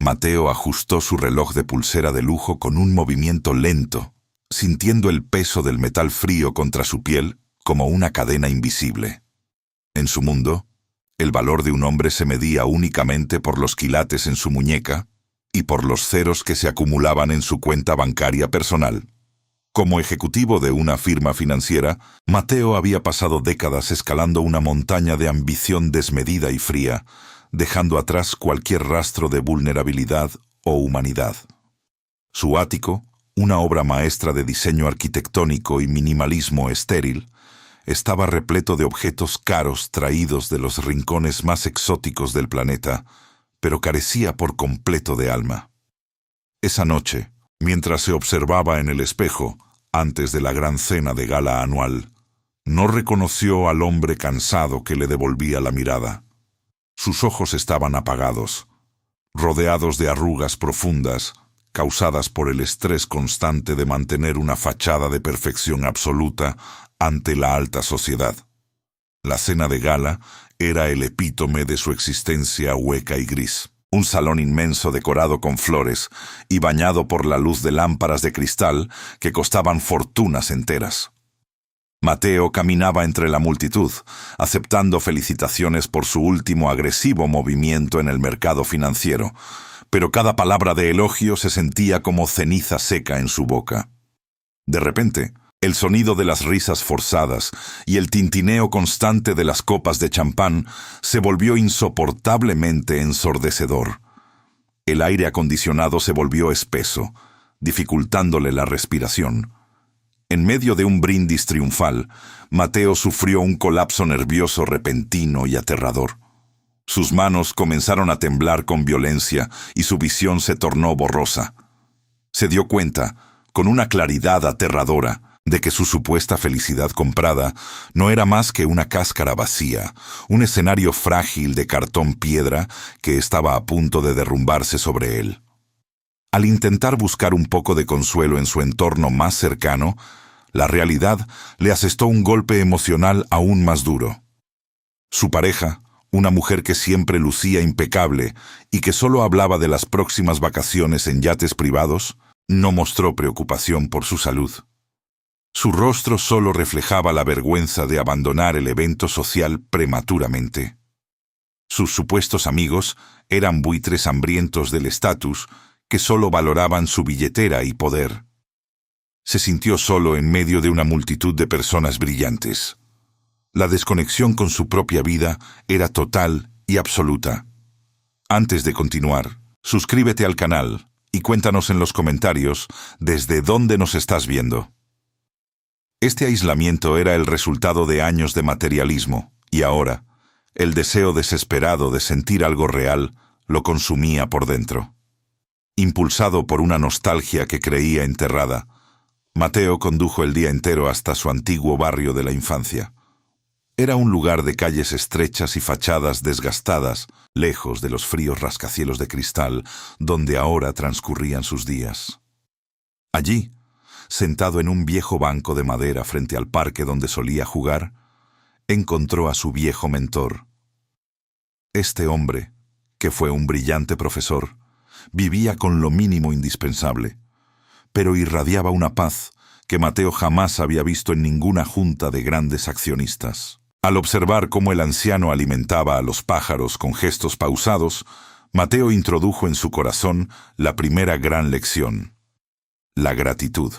Mateo ajustó su reloj de pulsera de lujo con un movimiento lento, sintiendo el peso del metal frío contra su piel como una cadena invisible. En su mundo, el valor de un hombre se medía únicamente por los quilates en su muñeca y por los ceros que se acumulaban en su cuenta bancaria personal. Como ejecutivo de una firma financiera, Mateo había pasado décadas escalando una montaña de ambición desmedida y fría, dejando atrás cualquier rastro de vulnerabilidad o humanidad. Su ático, una obra maestra de diseño arquitectónico y minimalismo estéril, estaba repleto de objetos caros traídos de los rincones más exóticos del planeta, pero carecía por completo de alma. Esa noche, mientras se observaba en el espejo, antes de la gran cena de gala anual, no reconoció al hombre cansado que le devolvía la mirada. Sus ojos estaban apagados, rodeados de arrugas profundas, causadas por el estrés constante de mantener una fachada de perfección absoluta ante la alta sociedad. La cena de gala era el epítome de su existencia hueca y gris. Un salón inmenso decorado con flores y bañado por la luz de lámparas de cristal que costaban fortunas enteras. Mateo caminaba entre la multitud, aceptando felicitaciones por su último agresivo movimiento en el mercado financiero, pero cada palabra de elogio se sentía como ceniza seca en su boca. De repente, el sonido de las risas forzadas y el tintineo constante de las copas de champán se volvió insoportablemente ensordecedor. El aire acondicionado se volvió espeso, dificultándole la respiración. En medio de un brindis triunfal, Mateo sufrió un colapso nervioso repentino y aterrador. Sus manos comenzaron a temblar con violencia y su visión se tornó borrosa. Se dio cuenta, con una claridad aterradora, de que su supuesta felicidad comprada no era más que una cáscara vacía, un escenario frágil de cartón piedra que estaba a punto de derrumbarse sobre él. Al intentar buscar un poco de consuelo en su entorno más cercano, la realidad le asestó un golpe emocional aún más duro. Su pareja, una mujer que siempre lucía impecable y que solo hablaba de las próximas vacaciones en yates privados, no mostró preocupación por su salud. Su rostro solo reflejaba la vergüenza de abandonar el evento social prematuramente. Sus supuestos amigos eran buitres hambrientos del estatus que solo valoraban su billetera y poder. Se sintió solo en medio de una multitud de personas brillantes. La desconexión con su propia vida era total y absoluta. Antes de continuar, suscríbete al canal y cuéntanos en los comentarios desde dónde nos estás viendo. Este aislamiento era el resultado de años de materialismo, y ahora, el deseo desesperado de sentir algo real lo consumía por dentro. Impulsado por una nostalgia que creía enterrada, Mateo condujo el día entero hasta su antiguo barrio de la infancia. Era un lugar de calles estrechas y fachadas desgastadas, lejos de los fríos rascacielos de cristal donde ahora transcurrían sus días. Allí, sentado en un viejo banco de madera frente al parque donde solía jugar, encontró a su viejo mentor. Este hombre, que fue un brillante profesor, vivía con lo mínimo indispensable, pero irradiaba una paz que Mateo jamás había visto en ninguna junta de grandes accionistas. Al observar cómo el anciano alimentaba a los pájaros con gestos pausados, Mateo introdujo en su corazón la primera gran lección: la gratitud.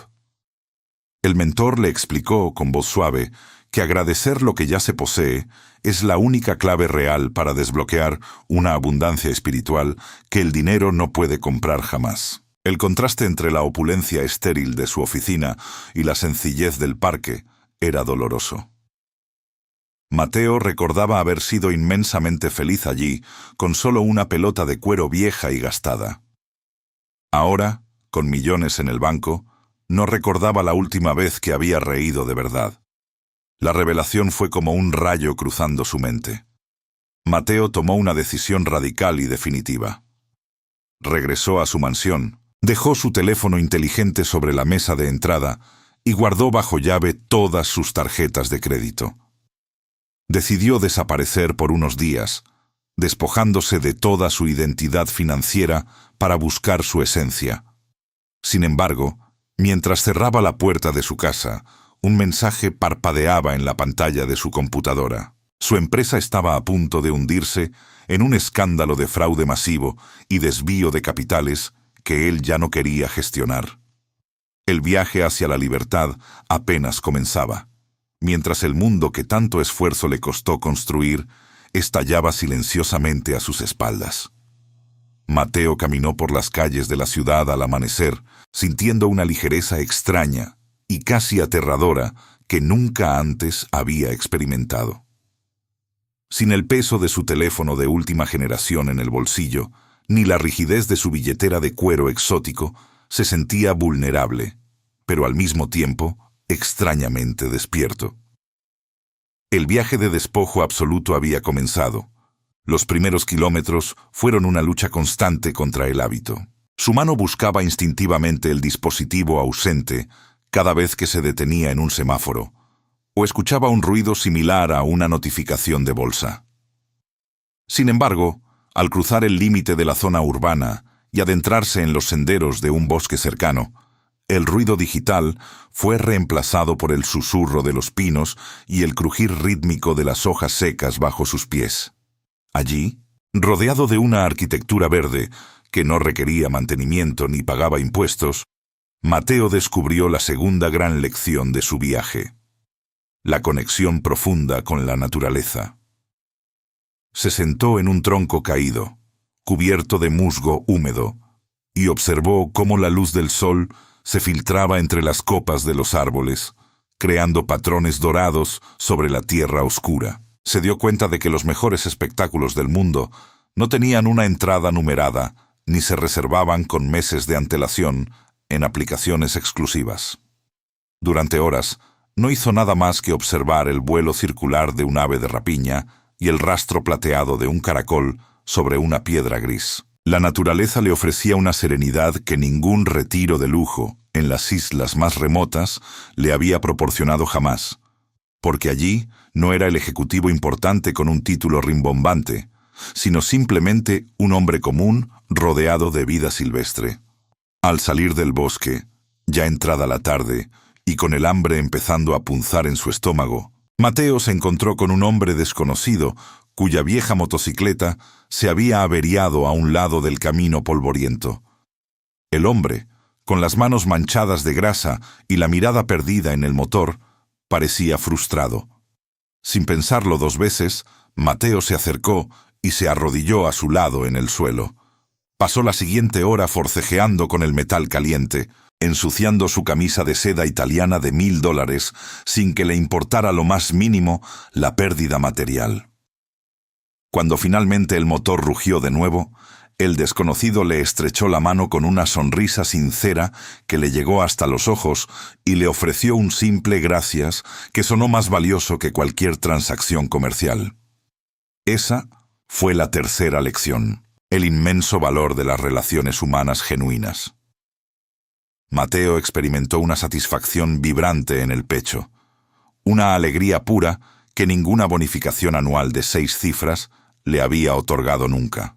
El mentor le explicó con voz suave que agradecer lo que ya se posee es la única clave real para desbloquear una abundancia espiritual que el dinero no puede comprar jamás. El contraste entre la opulencia estéril de su oficina y la sencillez del parque era doloroso. Mateo recordaba haber sido inmensamente feliz allí, con solo una pelota de cuero vieja y gastada. Ahora, con millones en el banco, no recordaba la última vez que había reído de verdad. La revelación fue como un rayo cruzando su mente. Mateo tomó una decisión radical y definitiva. Regresó a su mansión, dejó su teléfono inteligente sobre la mesa de entrada y guardó bajo llave todas sus tarjetas de crédito. Decidió desaparecer por unos días, despojándose de toda su identidad financiera para buscar su esencia. Sin embargo, mientras cerraba la puerta de su casa, un mensaje parpadeaba en la pantalla de su computadora. Su empresa estaba a punto de hundirse en un escándalo de fraude masivo y desvío de capitales que él ya no quería gestionar. El viaje hacia la libertad apenas comenzaba, mientras el mundo que tanto esfuerzo le costó construir estallaba silenciosamente a sus espaldas. Mateo caminó por las calles de la ciudad al amanecer, sintiendo una ligereza extraña y casi aterradora que nunca antes había experimentado. Sin el peso de su teléfono de última generación en el bolsillo, ni la rigidez de su billetera de cuero exótico, se sentía vulnerable, pero al mismo tiempo extrañamente despierto. El viaje de despojo absoluto había comenzado. Los primeros kilómetros fueron una lucha constante contra el hábito. Su mano buscaba instintivamente el dispositivo ausente cada vez que se detenía en un semáforo, o escuchaba un ruido similar a una notificación de bolsa. Sin embargo, al cruzar el límite de la zona urbana y adentrarse en los senderos de un bosque cercano, el ruido digital fue reemplazado por el susurro de los pinos y el crujir rítmico de las hojas secas bajo sus pies. Allí, rodeado de una arquitectura verde que no requería mantenimiento ni pagaba impuestos, Mateo descubrió la segunda gran lección de su viaje: la conexión profunda con la naturaleza. Se sentó en un tronco caído, cubierto de musgo húmedo, y observó cómo la luz del sol se filtraba entre las copas de los árboles, creando patrones dorados sobre la tierra oscura. Se dio cuenta de que los mejores espectáculos del mundo no tenían una entrada numerada, ni se reservaban con meses de antelación en aplicaciones exclusivas. Durante horas, no hizo nada más que observar el vuelo circular de un ave de rapiña y el rastro plateado de un caracol sobre una piedra gris. La naturaleza le ofrecía una serenidad que ningún retiro de lujo en las islas más remotas le había proporcionado jamás, porque allí no era el ejecutivo importante con un título rimbombante, sino simplemente un hombre común rodeado de vida silvestre. Al salir del bosque, ya entrada la tarde, y con el hambre empezando a punzar en su estómago, Mateo se encontró con un hombre desconocido cuya vieja motocicleta se había averiado a un lado del camino polvoriento. El hombre, con las manos manchadas de grasa y la mirada perdida en el motor, parecía frustrado. Sin pensarlo dos veces, Mateo se acercó y se arrodilló a su lado en el suelo. Pasó la siguiente hora forcejeando con el metal caliente, ensuciando su camisa de seda italiana de $1000 sin que le importara lo más mínimo la pérdida material. Cuando finalmente el motor rugió de nuevo, el desconocido le estrechó la mano con una sonrisa sincera que le llegó hasta los ojos y le ofreció un simple gracias que sonó más valioso que cualquier transacción comercial. Esa fue la tercera lección: el inmenso valor de las relaciones humanas genuinas. Mateo experimentó una satisfacción vibrante en el pecho, una alegría pura que ninguna bonificación anual de 6 cifras le había otorgado nunca.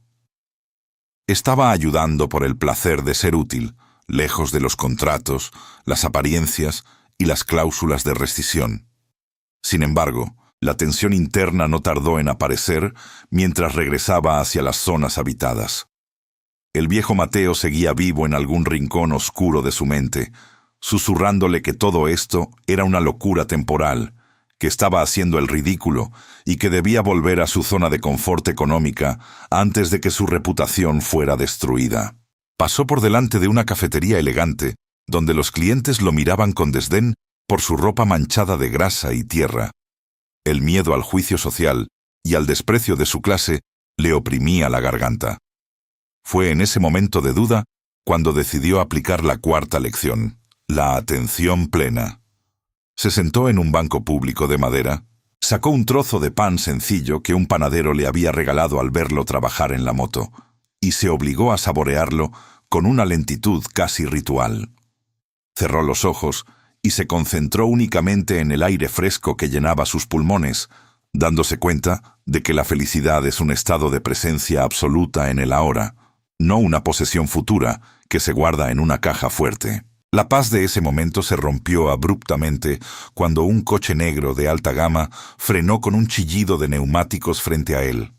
Estaba ayudando por el placer de ser útil, lejos de los contratos, las apariencias y las cláusulas de rescisión. Sin embargo, la tensión interna no tardó en aparecer mientras regresaba hacia las zonas habitadas. El viejo Mateo seguía vivo en algún rincón oscuro de su mente, susurrándole que todo esto era una locura temporal, que estaba haciendo el ridículo y que debía volver a su zona de confort económica antes de que su reputación fuera destruida. Pasó por delante de una cafetería elegante, donde los clientes lo miraban con desdén por su ropa manchada de grasa y tierra. El miedo al juicio social y al desprecio de su clase le oprimía la garganta. Fue en ese momento de duda cuando decidió aplicar la cuarta lección: la atención plena. Se sentó en un banco público de madera, sacó un trozo de pan sencillo que un panadero le había regalado al verlo trabajar en la moto, y se obligó a saborearlo con una lentitud casi ritual. Cerró los ojos y se concentró únicamente en el aire fresco que llenaba sus pulmones, dándose cuenta de que la felicidad es un estado de presencia absoluta en el ahora, no una posesión futura que se guarda en una caja fuerte. La paz de ese momento se rompió abruptamente cuando un coche negro de alta gama frenó con un chillido de neumáticos frente a él.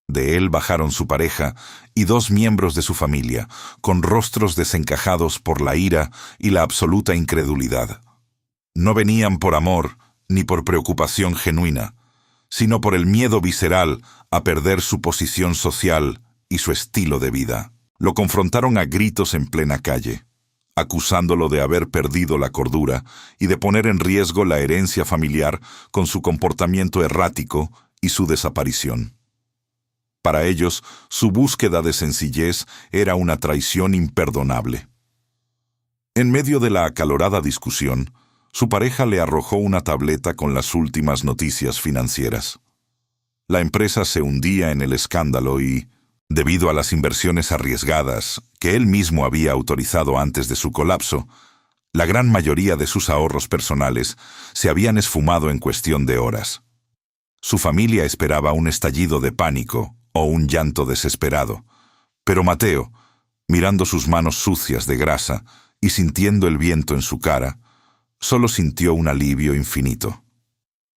De él bajaron su pareja y 2 miembros de su familia, con rostros desencajados por la ira y la absoluta incredulidad. No venían por amor ni por preocupación genuina, sino por el miedo visceral a perder su posición social y su estilo de vida. Lo confrontaron a gritos en plena calle, acusándolo de haber perdido la cordura y de poner en riesgo la herencia familiar con su comportamiento errático y su desaparición. Para ellos, su búsqueda de sencillez era una traición imperdonable. En medio de la acalorada discusión, su pareja le arrojó una tableta con las últimas noticias financieras. La empresa se hundía en el escándalo y, debido a las inversiones arriesgadas que él mismo había autorizado antes de su colapso, la gran mayoría de sus ahorros personales se habían esfumado en cuestión de horas. Su familia esperaba un estallido de pánico o un llanto desesperado, pero Mateo, mirando sus manos sucias de grasa y sintiendo el viento en su cara, solo sintió un alivio infinito.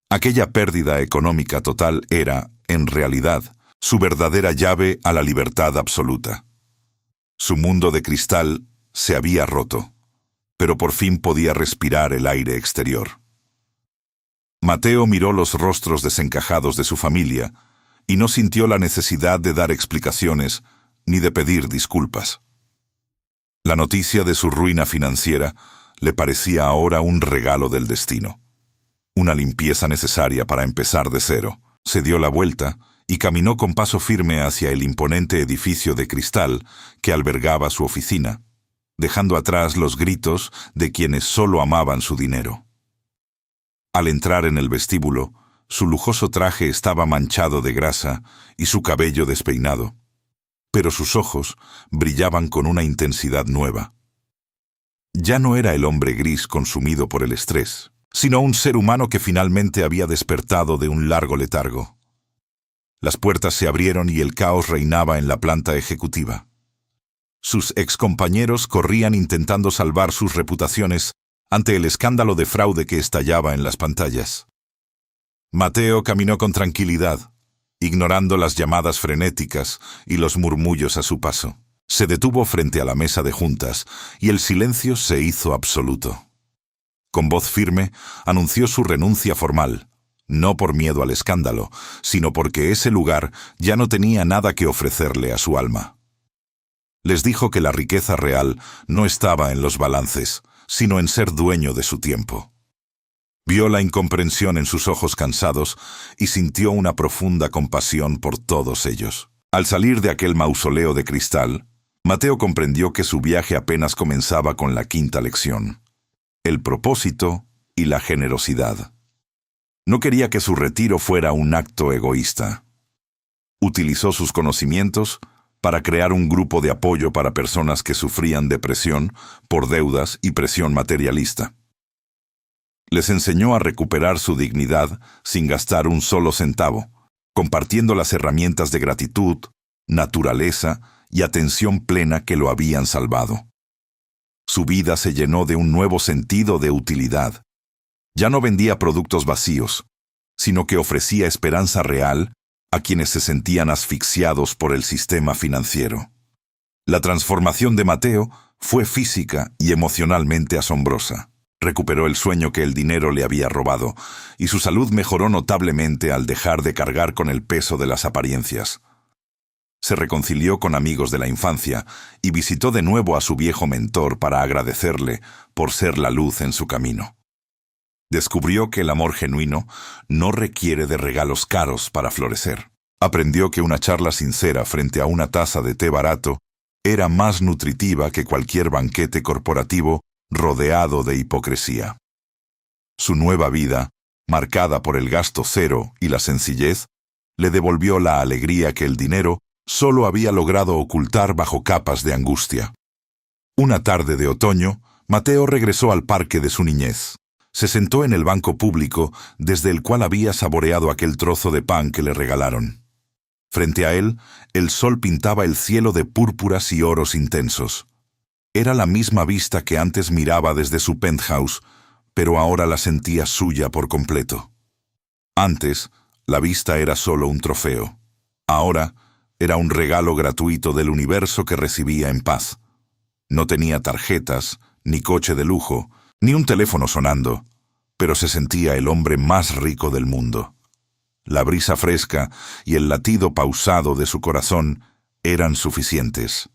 Aquella pérdida económica total era, en realidad, su verdadera llave a la libertad absoluta. Su mundo de cristal se había roto, pero por fin podía respirar el aire exterior. Mateo miró los rostros desencajados de su familia y no sintió la necesidad de dar explicaciones ni de pedir disculpas. La noticia de su ruina financiera le parecía ahora un regalo del destino, una limpieza necesaria para empezar de cero. Se dio la vuelta y caminó con paso firme hacia el imponente edificio de cristal que albergaba su oficina, dejando atrás los gritos de quienes solo amaban su dinero. Al entrar en el vestíbulo, su lujoso traje estaba manchado de grasa y su cabello despeinado, pero sus ojos brillaban con una intensidad nueva. Ya no era el hombre gris consumido por el estrés, sino un ser humano que finalmente había despertado de un largo letargo. Las puertas se abrieron y el caos reinaba en la planta ejecutiva. Sus excompañeros corrían intentando salvar sus reputaciones ante el escándalo de fraude que estallaba en las pantallas. Mateo caminó con tranquilidad, ignorando las llamadas frenéticas y los murmullos a su paso. Se detuvo frente a la mesa de juntas y el silencio se hizo absoluto. Con voz firme, anunció su renuncia formal, no por miedo al escándalo, sino porque ese lugar ya no tenía nada que ofrecerle a su alma. Les dijo que la riqueza real no estaba en los balances, sino en ser dueño de su tiempo. Vio la incomprensión en sus ojos cansados y sintió una profunda compasión por todos ellos. Al salir de aquel mausoleo de cristal, Mateo comprendió que su viaje apenas comenzaba con la 5ª lección: el propósito y la generosidad. No quería que su retiro fuera un acto egoísta. Utilizó sus conocimientos para crear un grupo de apoyo para personas que sufrían depresión por deudas y presión materialista. Les enseñó a recuperar su dignidad sin gastar un solo centavo, compartiendo las herramientas de gratitud, naturaleza y atención plena que lo habían salvado. Su vida se llenó de un nuevo sentido de utilidad. Ya no vendía productos vacíos, sino que ofrecía esperanza real a quienes se sentían asfixiados por el sistema financiero. La transformación de Mateo fue física y emocionalmente asombrosa. Recuperó el sueño que el dinero le había robado, y su salud mejoró notablemente al dejar de cargar con el peso de las apariencias. Se reconcilió con amigos de la infancia y visitó de nuevo a su viejo mentor para agradecerle por ser la luz en su camino. Descubrió que el amor genuino no requiere de regalos caros para florecer. Aprendió que una charla sincera frente a una taza de té barato era más nutritiva que cualquier banquete corporativo rodeado de hipocresía. Su nueva vida, marcada por el gasto cero y la sencillez, le devolvió la alegría que el dinero solo había logrado ocultar bajo capas de angustia. Una tarde de otoño, Mateo regresó al parque de su niñez. Se sentó en el banco público desde el cual había saboreado aquel trozo de pan que le regalaron. Frente a él, el sol pintaba el cielo de púrpuras y oros intensos. Era la misma vista que antes miraba desde su penthouse, pero ahora la sentía suya por completo. Antes, la vista era solo un trofeo. Ahora, era un regalo gratuito del universo que recibía en paz. No tenía tarjetas, ni coche de lujo, ni un teléfono sonando, pero se sentía el hombre más rico del mundo. La brisa fresca y el latido pausado de su corazón eran suficientes.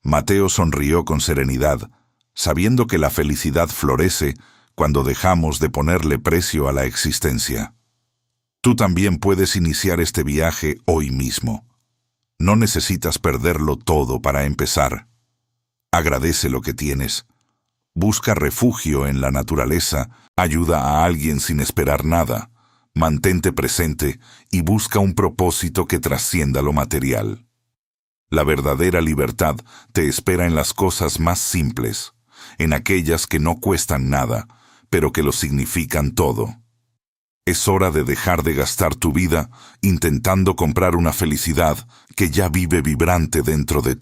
Mateo sonrió con serenidad, sabiendo que la felicidad florece cuando dejamos de ponerle precio a la existencia. Tú también puedes iniciar este viaje hoy mismo. No necesitas perderlo todo para empezar. Agradece lo que tienes. Busca refugio en la naturaleza, ayuda a alguien sin esperar nada, mantente presente y busca un propósito que trascienda lo material. La verdadera libertad te espera en las cosas más simples, en aquellas que no cuestan nada, pero que lo significan todo. Es hora de dejar de gastar tu vida intentando comprar una felicidad que ya vive vibrante dentro de ti.